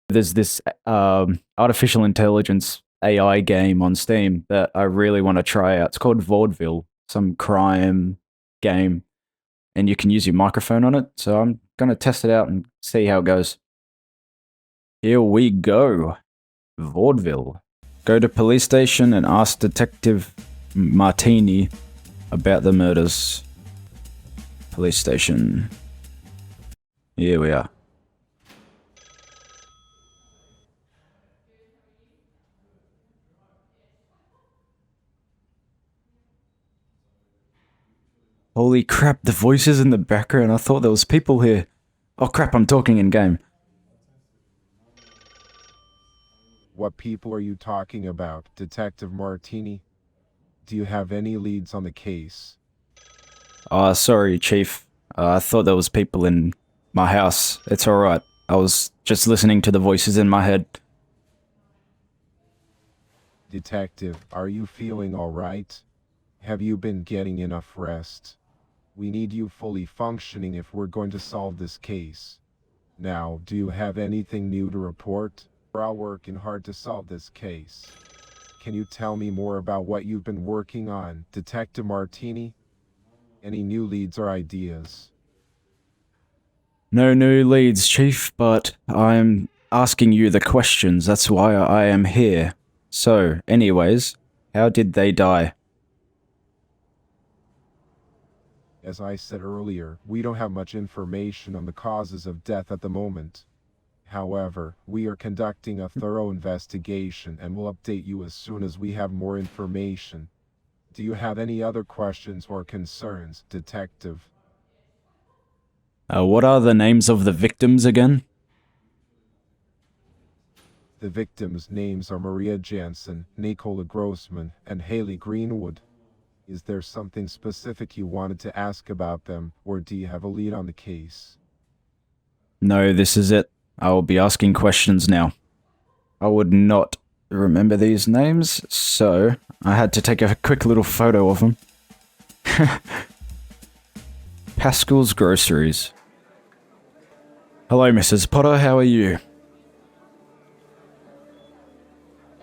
There's this artificial intelligence AI game on Steam that I really want to try out. It's called VaudeVille, some crime game, and you can use your microphone on it. So I'm gonna test it out and see how it goes. Here we go. VaudeVille. Go to police station and ask Detective Martini about the murders. Police station. Here we are. Holy crap, the voices in the background. I thought there was people here. Oh crap, I'm talking in game. What people are you talking about, Detective Martini? Do you have any leads on the case? Sorry, Chief. I thought there was people in my house. It's alright. I was just listening to the voices in my head. Detective, are you feeling alright? Have you been getting enough rest? We need you fully functioning if we're going to solve this case. Now, do you have anything new to report? We're all working hard to solve this case. Can you tell me more about what you've been working on, Detective Martini? Any new leads or ideas? No new leads, Chief, but I'm asking you the questions. That's why I am here. So, anyways, how did they die? As I said earlier, we don't have much information on the causes of death at the moment. However, we are conducting a thorough investigation and will update you as soon as we have more information. Do you have any other questions or concerns, Detective? What are the names of the victims again? The victims' names are Maria Jansen, Nicola Grossman, and Haley Greenwood. Is there something specific you wanted to ask about them, or do you have a lead on the case? No, this is it. I will be asking questions now. I would not remember these names, so I had to take a quick little photo of them. Pascal's Groceries. Hello, Mrs. Potter, how are you?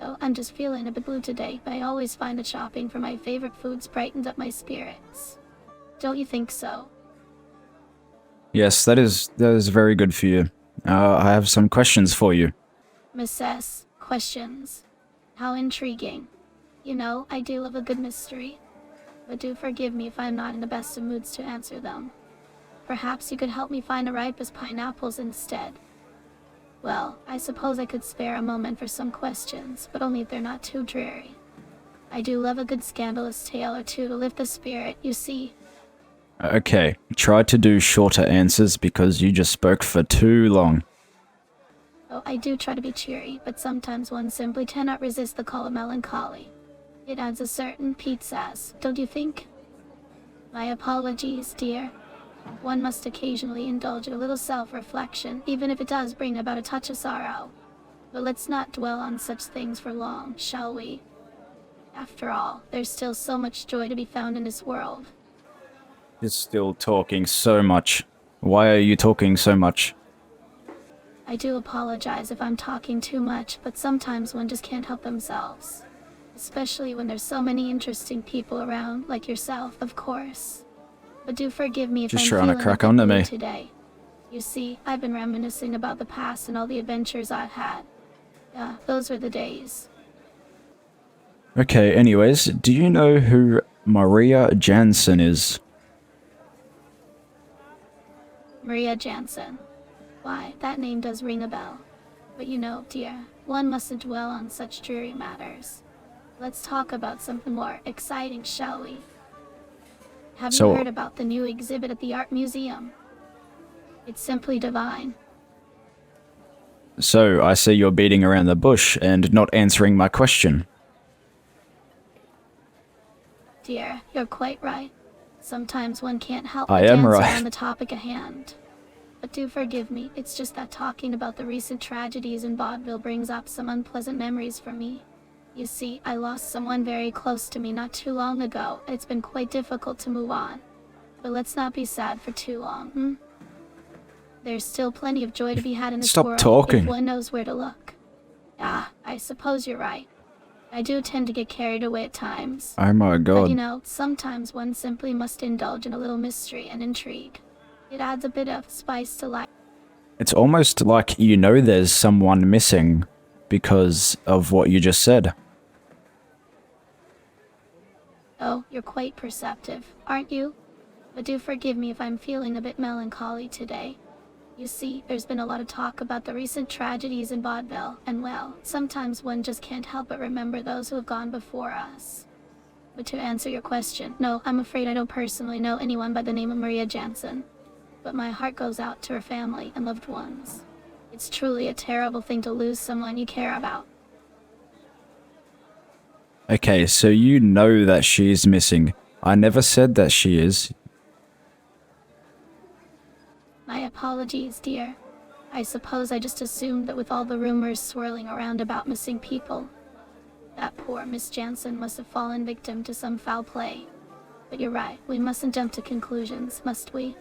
Oh, I'm just feeling a bit blue today, but I always find that shopping for my favorite foods brightens up my spirits. Don't you think so? Yes, that is very good for you. I have some questions for you. Miss S. Questions. How intriguing. You know, I do love a good mystery. But do forgive me if I'm not in the best of moods to answer them. Perhaps you could help me find the ripest pineapples instead. Well, I suppose I could spare a moment for some questions, but only if they're not too dreary. I do love a good scandalous tale or two to lift the spirit, you see. Okay, try to do shorter answers because you just spoke for too long. Oh, I do try to be cheery, but sometimes one simply cannot resist the call of melancholy. It adds a certain pizzazz, don't you think? My apologies, dear. One must occasionally indulge a little self-reflection, even if it does bring about a touch of sorrow. But let's not dwell on such things for long, shall we? After all, there's still so much joy to be found in this world. You're still talking so much. Why are you talking so much? I do apologize if I'm talking too much, but sometimes one just can't help themselves. Especially when there's so many interesting people around, like yourself, of course. But do forgive me if Just I'm trying to feeling crack a bit onto blue me. today. You see, I've been reminiscing about the past and all the adventures I've had. Those were the days. Okay, anyways, do you know who Maria Jansen is? Maria Jansen. Why, that name does ring a bell. But you know, dear, one mustn't dwell on such dreary matters. Let's talk about something more exciting, shall we? Have you heard about the new exhibit at the Art Museum? It's simply divine. So, I see you're beating around the bush and not answering my question. Dear, you're quite right. Sometimes one can't help I but am dance right. around the topic at hand. But do forgive me, it's just that talking about the recent tragedies in VaudeVille brings up some unpleasant memories for me. You see, I lost someone very close to me not too long ago, and it's been quite difficult to move on. But let's not be sad for too long, There's still plenty of joy to be had in this Stop world talking. if one knows where to look. Ah, I suppose you're right. I do tend to get carried away at times. Oh my But you god. know, sometimes one simply must indulge in a little mystery and intrigue. It adds a bit of spice to life. It's almost like you know there's someone missing because of what you just said. Oh, you're quite perceptive, aren't you? But do forgive me if I'm feeling a bit melancholy today. You see, there's been a lot of talk about the recent tragedies in VaudeVille, and well, sometimes one just can't help but remember those who have gone before us. But to answer your question, no, I'm afraid I don't personally know anyone by the name of Maria Jansen. But my heart goes out to her family and loved ones. It's truly a terrible thing to lose someone you care about. Okay, so you know that she's missing. I never said that she is. My apologies, dear. I suppose I just assumed that with all the rumors swirling around about missing people, that poor Miss Jansen must have fallen victim to some foul play. But you're right, we mustn't jump to conclusions, must we?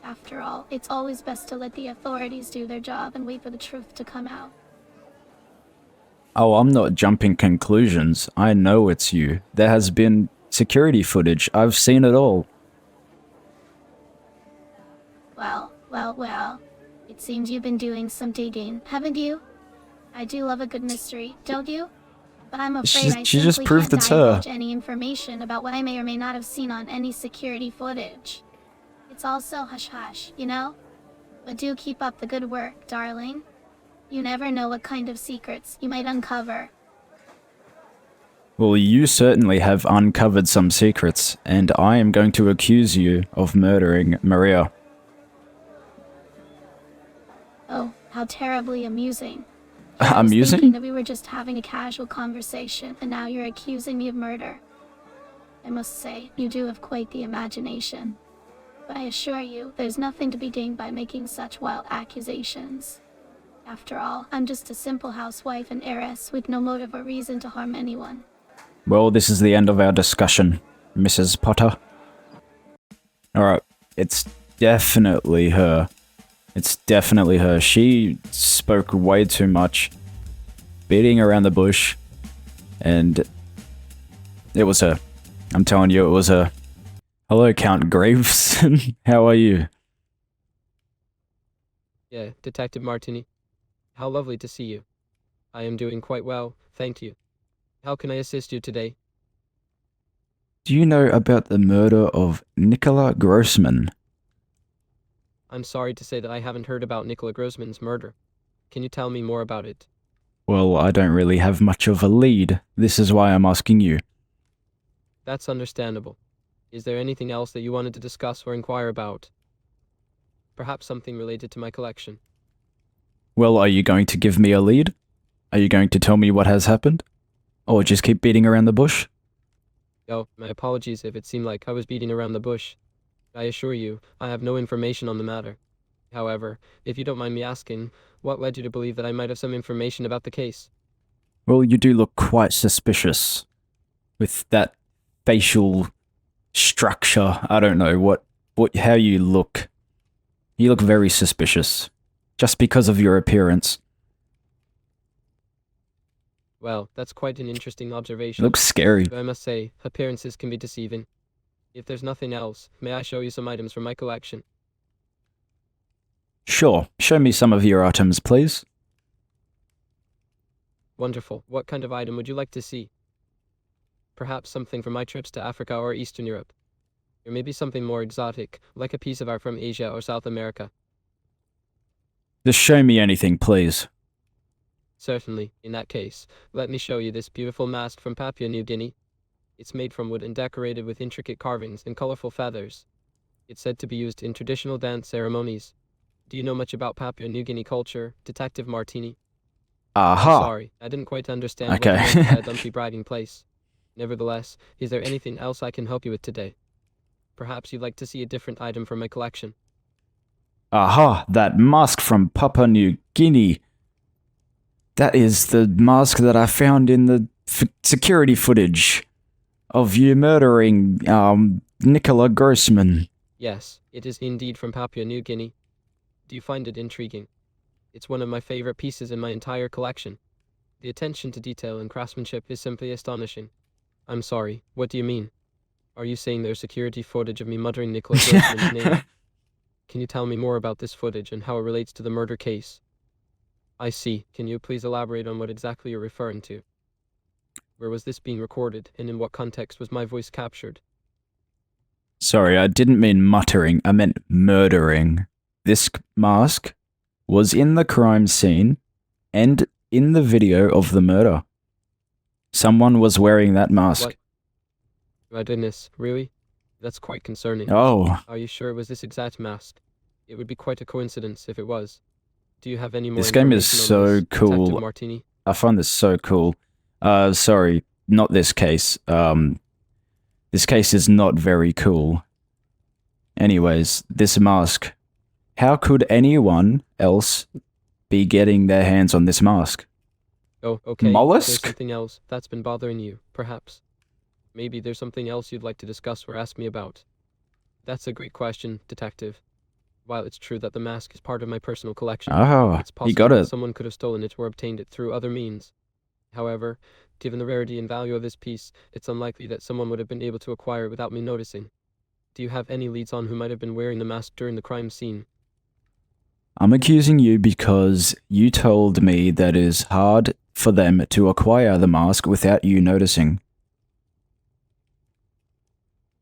After all, it's always best to let the authorities do their job and wait for the truth to come out. Oh, I'm not jumping conclusions. I know it's you. There has been security footage. I've seen it all. Well. It seems you've been doing some digging, haven't you? I do love a good mystery, don't you? But I'm afraid I She just simply proved can't it's her. divulge any information about what I may or may not have seen on any security footage. It's all so hush-hush, you know? But do keep up the good work, darling. You never know what kind of secrets you might uncover. Well, you certainly have uncovered some secrets, and I am going to accuse you of murdering Maria. Oh, how terribly amusing. I was Amusing? thinking that we were just having a casual conversation, and now you're accusing me of murder. I must say, you do have quite the imagination. But I assure you, there's nothing to be gained by making such wild accusations. After all, I'm just a simple housewife and heiress with no motive or reason to harm anyone. Well, this is the end of our discussion, Mrs. Potter. Alright, it's definitely her. It's definitely her. She spoke way too much, beating around the bush, and it was her. I'm telling you, it was her. Hello, Count Graves. How are you? Yeah, Detective Martini. How lovely to see you. I am doing quite well, thank you. How can I assist you today? Do you know about the murder of Nicola Grossman? I'm sorry to say that I haven't heard about Nicola Grossman's murder. Can you tell me more about it? Well, I don't really have much of a lead. This is why I'm asking you. That's understandable. Is there anything else that you wanted to discuss or inquire about? Perhaps something related to my collection. Well, are you going to give me a lead? Are you going to tell me what has happened? Or just keep beating around the bush? Oh, my apologies if it seemed like I was beating around the bush. I assure you, I have no information on the matter. However, if you don't mind me asking, what led you to believe that I might have some information about the case? Well, you do look quite suspicious. With that facial structure, I don't know how you look. You look very suspicious. Just because of your appearance. Well, that's quite an interesting observation. You look scary. Though I must say, appearances can be deceiving. If there's nothing else, may I show you some items from my collection? Sure, show me some of your items, please. Wonderful. What kind of item would you like to see? Perhaps something from my trips to Africa or Eastern Europe. Or maybe something more exotic, like a piece of art from Asia or South America. Just show me anything, please. Certainly. In that case, let me show you this beautiful mask from Papua New Guinea. It's made from wood and decorated with intricate carvings and colorful feathers. It's said to be used in traditional dance ceremonies. Do you know much about Papua New Guinea culture, Detective Martini? Aha! Sorry, I didn't quite understand Okay. what you meant by a dumpy briding place. Nevertheless, is there anything else I can help you with today? Perhaps you'd like to see a different item from my collection. Aha! That mask from Papua New Guinea. That is the mask that I found in the security footage of you murdering, Nicola Grossman. Yes, it is indeed from Papua New Guinea. Do you find it intriguing? It's one of my favorite pieces in my entire collection. The attention to detail and craftsmanship is simply astonishing. I'm sorry, what do you mean? Are you saying there's security footage of me muttering Nicholas Grossman's name? Can you tell me more about this footage and how it relates to the murder case? I see. Can you please elaborate on what exactly you're referring to? Where was this being recorded, and in what context was my voice captured? Sorry, I didn't mean muttering, I meant murdering. This mask was in the crime scene and in the video of the murder. Someone was wearing that mask. What? My goodness, really? That's quite concerning. Oh, Are you sure it was this exact mask? It would be quite a coincidence if it was. Do you have any more this game is information on so this, Detective cool. Martini? I find this so cool. Sorry, not this case. This case is not very cool. Anyways, this mask. How could anyone else be getting their hands on this mask? Oh, okay. There's Mollusk? something else that's been bothering you, perhaps. Maybe there's something else you'd like to discuss or ask me about. That's a great question, Detective. While it's true that the mask is part of my personal collection, Oh, it's possible you got that it. someone could have stolen it or obtained it through other means. However, given the rarity and value of this piece, it's unlikely that someone would have been able to acquire it without me noticing. Do you have any leads on who might have been wearing the mask during the crime scene? I'm accusing you because you told me that it is hard for them to acquire the mask without you noticing.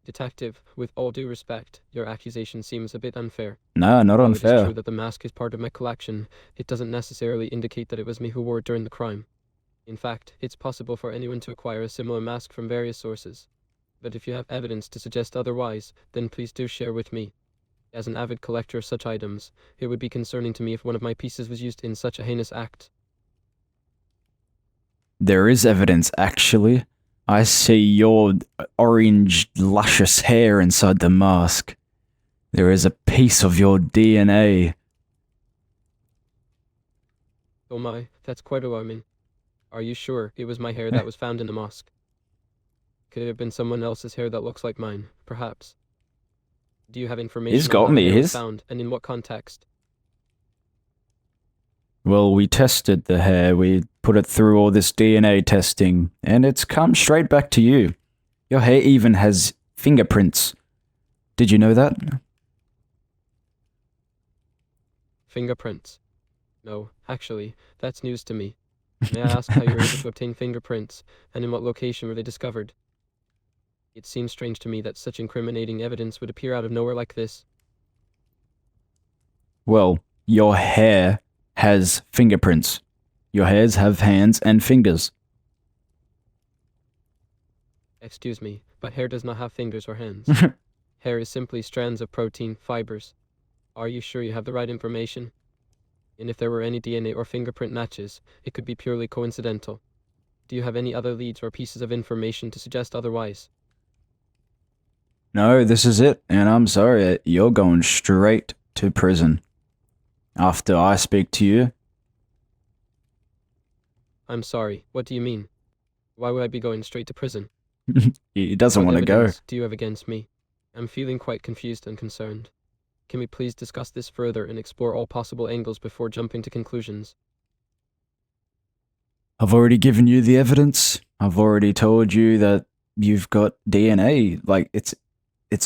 Detective, with all due respect, your accusation seems a bit unfair. No, not While it is unfair. true that the mask is part of my collection, it doesn't necessarily indicate that it was me who wore it during the crime. In fact, it's possible for anyone to acquire a similar mask from various sources. But if you have evidence to suggest otherwise, then please do share with me. As an avid collector of such items, it would be concerning to me if one of my pieces was used in such a heinous act. There is evidence, actually. I see your orange, luscious hair inside the mask. There is a piece of your DNA. Oh my, that's quite alarming. Are you sure it was my hair that was found in the mosque? Could it have been someone else's hair that looks like mine, perhaps? Do you have information He's on got how the me, hair was he's- found, and in what context? Well, we tested the hair, we put it through all this DNA testing, and it's come straight back to you. Your hair even has fingerprints. Did you know that? Fingerprints? No, actually, that's news to me. May I ask how you were able to obtain fingerprints, and in what location were they discovered? It seems strange to me that such incriminating evidence would appear out of nowhere like this. Well, your hair has fingerprints. Your hairs have hands and fingers. Excuse me, but hair does not have fingers or hands. Hair is simply strands of protein, fibers. Are you sure you have the right information? And if there were any DNA or fingerprint matches, it could be purely coincidental. Do you have any other leads or pieces of information to suggest otherwise? No, this is it, and I'm sorry, you're going straight to prison. After I speak to you. I'm sorry, what do you mean? Why would I be going straight to prison? He doesn't What want to go. evidence do you have against me? I'm feeling quite confused and concerned. Can we please discuss this further and explore all possible angles before jumping to conclusions? I've already given you the evidence. I've already told you that you've got DNA. Like, it's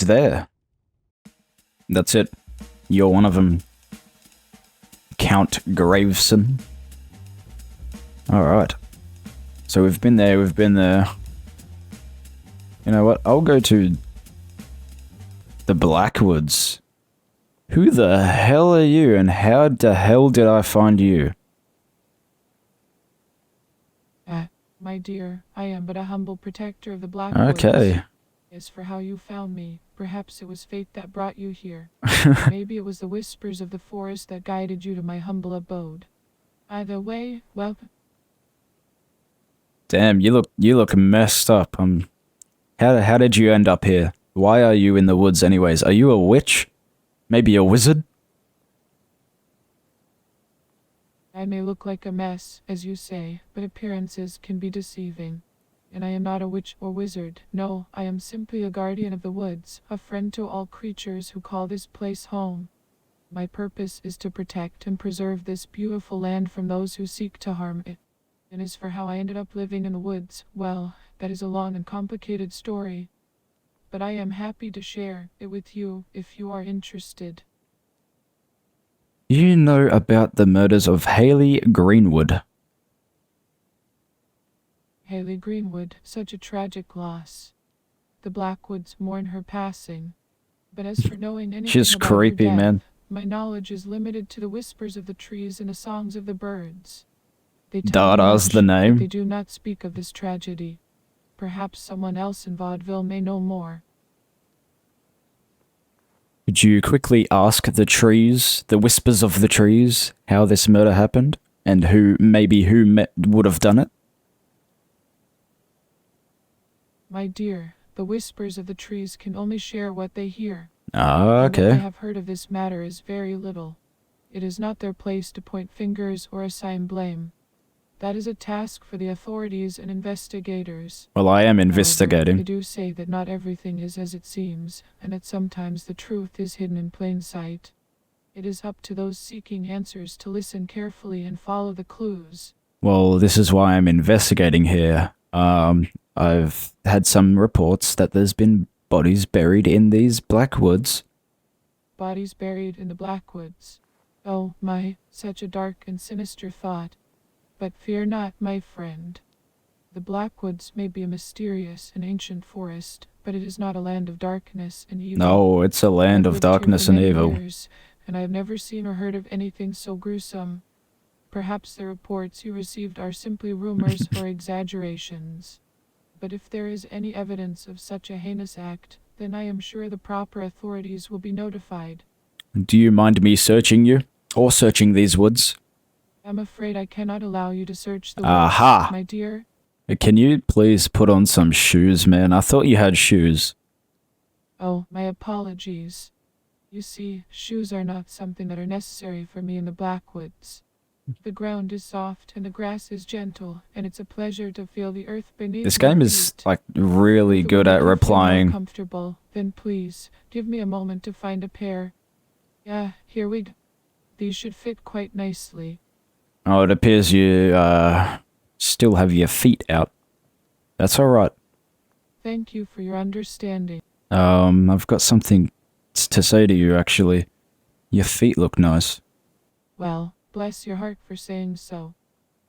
there. That's it. You're one of them. Count Graveson. Alright. So we've been there, You know what? I'll go to the Blackwoods. Who the hell are you, and how the hell did I find you? My dear, I am but a humble protector of the Blackwoods. Okay. As for how you found me, perhaps it was fate that brought you here. Maybe it was the whispers of the forest that guided you to my humble abode. Either way, well... Damn, you look messed up. How did you end up here? Why are you in the woods anyways? Are you a witch? Maybe a wizard? I may look like a mess, as you say, but appearances can be deceiving. And I am not a witch or wizard. No, I am simply a guardian of the woods, a friend to all creatures who call this place home. My purpose is to protect and preserve this beautiful land from those who seek to harm it. And as for how I ended up living in the woods, well, that is a long and complicated story. But I am happy to share it with you if you are interested. You know about the murders of Haley Greenwood? Haley Greenwood, such a tragic loss. The Blackwoods mourn her passing. But as for knowing anything She's about her creepy, death, man. my knowledge is limited to the whispers of the trees and the songs of the birds. They tell me Dada's much, the but name. they do not speak of this tragedy. Perhaps someone else in VaudeVille may know more. Could you quickly ask the trees, the whispers of the trees, how this murder happened? And who would have done it? My dear, the whispers of the trees can only share what they hear. Ah, And what they okay. have heard of this matter is very little. It is not their place to point fingers or assign blame. That is a task for the authorities and investigators. Well, I am However, investigating. they do say that not everything is as it seems, and that sometimes the truth is hidden in plain sight. It is up to those seeking answers to listen carefully and follow the clues. Well, this is why I'm investigating here. I've had some reports that there's been bodies buried in these Blackwoods. Bodies buried in the Blackwoods. Oh my, such a dark and sinister thought. But fear not, my friend. The Blackwoods may be a mysterious and ancient forest, but it is not a land of darkness and evil. No, it's a land I've of lived here darkness for and many evil. years, and I have never seen or heard of anything so gruesome. Perhaps the reports you received are simply rumors or exaggerations. But if there is any evidence of such a heinous act, then I am sure the proper authorities will be notified. Do you mind me searching you? Or searching these woods? I'm afraid I cannot allow you to search the woods, Aha! my dear. Can you please put on some shoes, man? I thought you had shoes. Oh, my apologies. You see, shoes are not something that are necessary for me in the Blackwoods. The ground is soft and the grass is gentle, and it's a pleasure to feel the earth beneath This my game is, feet. like, really If it good would at make you feel more replying. comfortable, then please, give me a moment to find a pair. Yeah, here we go. These should fit quite nicely. Oh, it appears you, still have your feet out. That's alright. Thank you for your understanding. I've got something to say to you, actually. Your feet look nice. Well, bless your heart for saying so.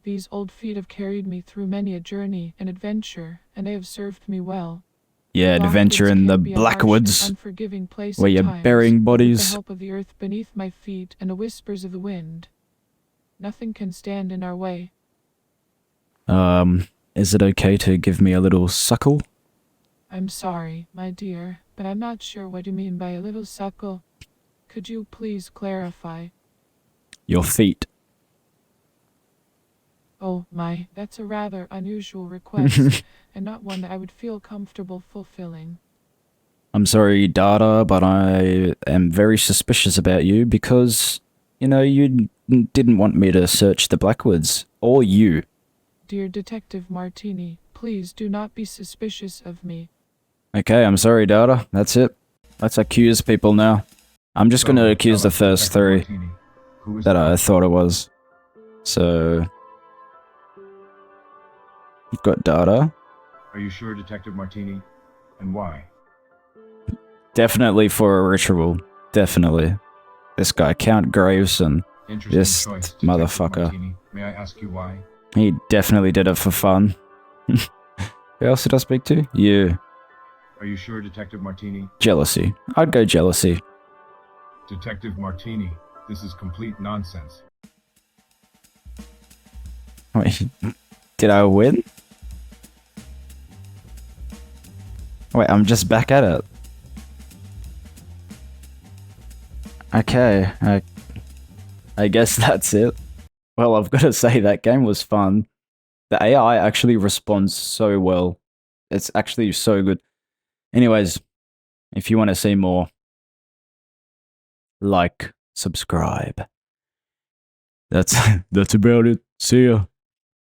These old feet have carried me through many a journey and adventure, and they have served me well. Yeah, The adventure Blackwoods in the can be a harsh and Blackwoods, unforgiving place where at you're times, burying but with bodies. the help of the earth beneath my feet and the whispers of the wind, nothing can stand in our way. Is it okay to give me a little suckle? I'm sorry, my dear, but I'm not sure what you mean by a little suckle. Could you please clarify? Your feet. Oh my, that's a rather unusual request, and not one that I would feel comfortable fulfilling. I'm sorry, Dada, but I am very suspicious about you because, you know, you didn't want me to search the Blackwoods. Or you. Dear Detective Martini, please do not be suspicious of me. Okay, I'm sorry, Dada. That's it. Let's accuse people now. I'm just gonna accuse the first three that I thought it was. So... You've got Dada. Are you sure, Detective Martini? And why? Definitely for a ritual. Definitely. This guy, Count Graveson. Interesting This choice, Detective motherfucker. Martini. May I ask you why? He definitely did it for fun. Who else did I speak to? You. Are you sure, Detective Martini? Jealousy. I'd go jealousy. Detective Martini, this is complete nonsense. Wait, did I win? Wait, I'm just back at it. Okay, I guess that's it. Well, I've got to say that game was fun. The AI actually responds so well. It's actually so good. Anyways, if you want to see more, like, subscribe. That's about it. See ya.